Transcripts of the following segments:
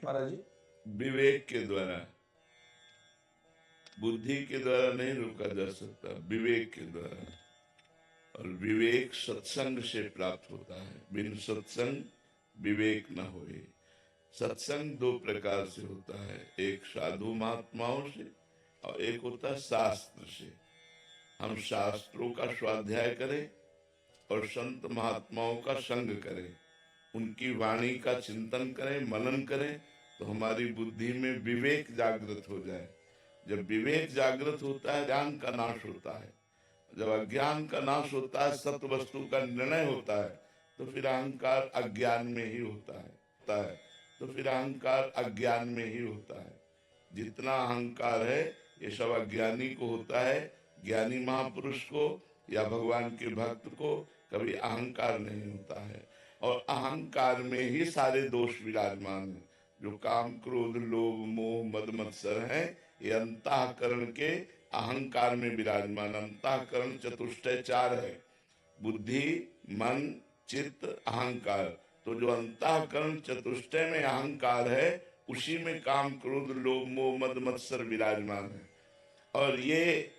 महाराज जी? विवेक के द्वारा, बुद्धि के द्वारा नहीं रोका जा सकता, विवेक के द्वारा। और विवेक सत्संग से प्राप्त होता है, बिन सत्संग विवेक न होए। सत्संग दो प्रकार से होता है, एक साधु महात्माओं से और एक होता है शास्त्र से। हम शास्त्रों का स्वाध्याय करें और संत महात्माओं का संग करें, उनकी वाणी का चिंतन करें, मनन करें, तो हमारी बुद्धि में विवेक जागृत हो जाए। जब विवेक जागृत होता है, ज्ञान का नाश होता है। जब अज्ञान का नाश होता है, सत्य वस्तु का निर्णय होता है, तो फिर अहंकार अज्ञान में ही होता है। तो फिर अहंकार अज्ञान में ही होता है। जितना अहंकार है ये सब अज्ञानी को होता है। ज्ञानी महापुरुष को या भगवान के भक्त को कभी अहंकार नहीं होता है। और अहंकार में ही सारे दोष विराजमान है। जो काम क्रोध लोभ मोह मद मत्सर है, ये अंतःकरण के अहंकार में विराजमान। अंतःकरण चतुष्टय चार है, बुद्धि मन चित्त अहंकार। तो जो अंतःकरण चतुष्टय में अहंकार है, उसी में काम क्रोध लोभ मोह मद मत्सर विराजमान है। और ये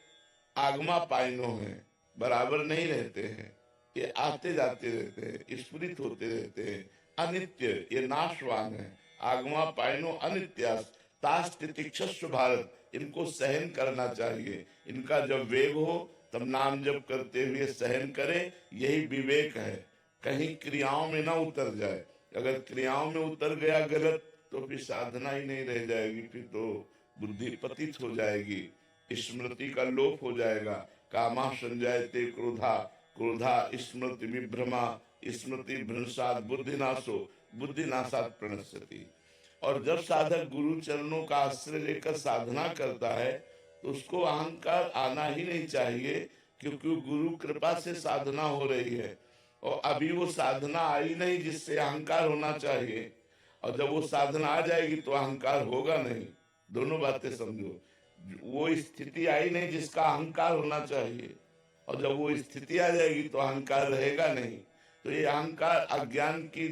आगमा पाइनो है, बराबर नहीं रहते हैं, ये आते जाते रहते हैं, स्फुरित होते रहते हैं। अनित्य, ये नाशवान है। आगमा पाइनो अनित्यास तास्तितिक्षस्व भारत, इनको सहन करना चाहिए। इनका जब वेग हो तब नाम जप करते हुए सहन करें, यही विवेक है। कहीं क्रियाओं में ना उतर जाए। अगर क्रियाओं में उतर गया गलत, तो फिर साधना ही नहीं रह जाएगी, फिर तो बुद्धि पतित हो जाएगी, स्मृति का लोप हो जाएगा। कामा संजायते क्रोधा, क्रोधा स्मृति विभ्रमा, स्मृति भ्रंशात् बुद्धिनाशो, बुद्धिनाशात् प्रणश्यति। और जब साधक गुरु चरणों का आश्रय लेकर साधना करता है, तो उसको अहंकार आना ही नहीं चाहिए, क्योंकि गुरु कृपा से साधना हो रही है। और अभी वो साधना आई नहीं जिससे अहंकार होना चाहिए, और जब वो साधना आ जाएगी तो अहंकार होगा नहीं। दोनों बातें समझो। वो स्थिति आई नहीं जिसका अहंकार होना चाहिए, और जब वो स्थिति आ जाएगी तो अहंकार रहेगा नहीं। तो ये अहंकार अज्ञान की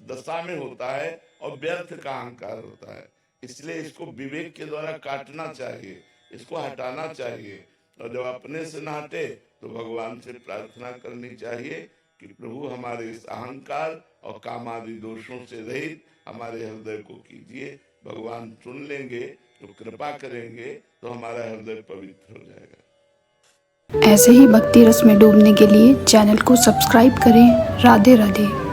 दशा में होता है और व्यर्थ का अहंकार होता है। इसलिए इसको विवेक के द्वारा काटना चाहिए, इसको हटाना चाहिए। और जब अपने से न हटे तो भगवान से प्रार्थना करनी चाहिए कि प्रभु हमारे इस अहंकार और कामादि दोषों से रहित हमारे हृदय को कीजिए। भगवान सुन लेंगे तो कृपा करेंगे, तो हमारा हृदय पवित्र हो जाएगा। ऐसे ही भक्ति रस में डूबने के लिए चैनल को सब्सक्राइब करें। राधे राधे।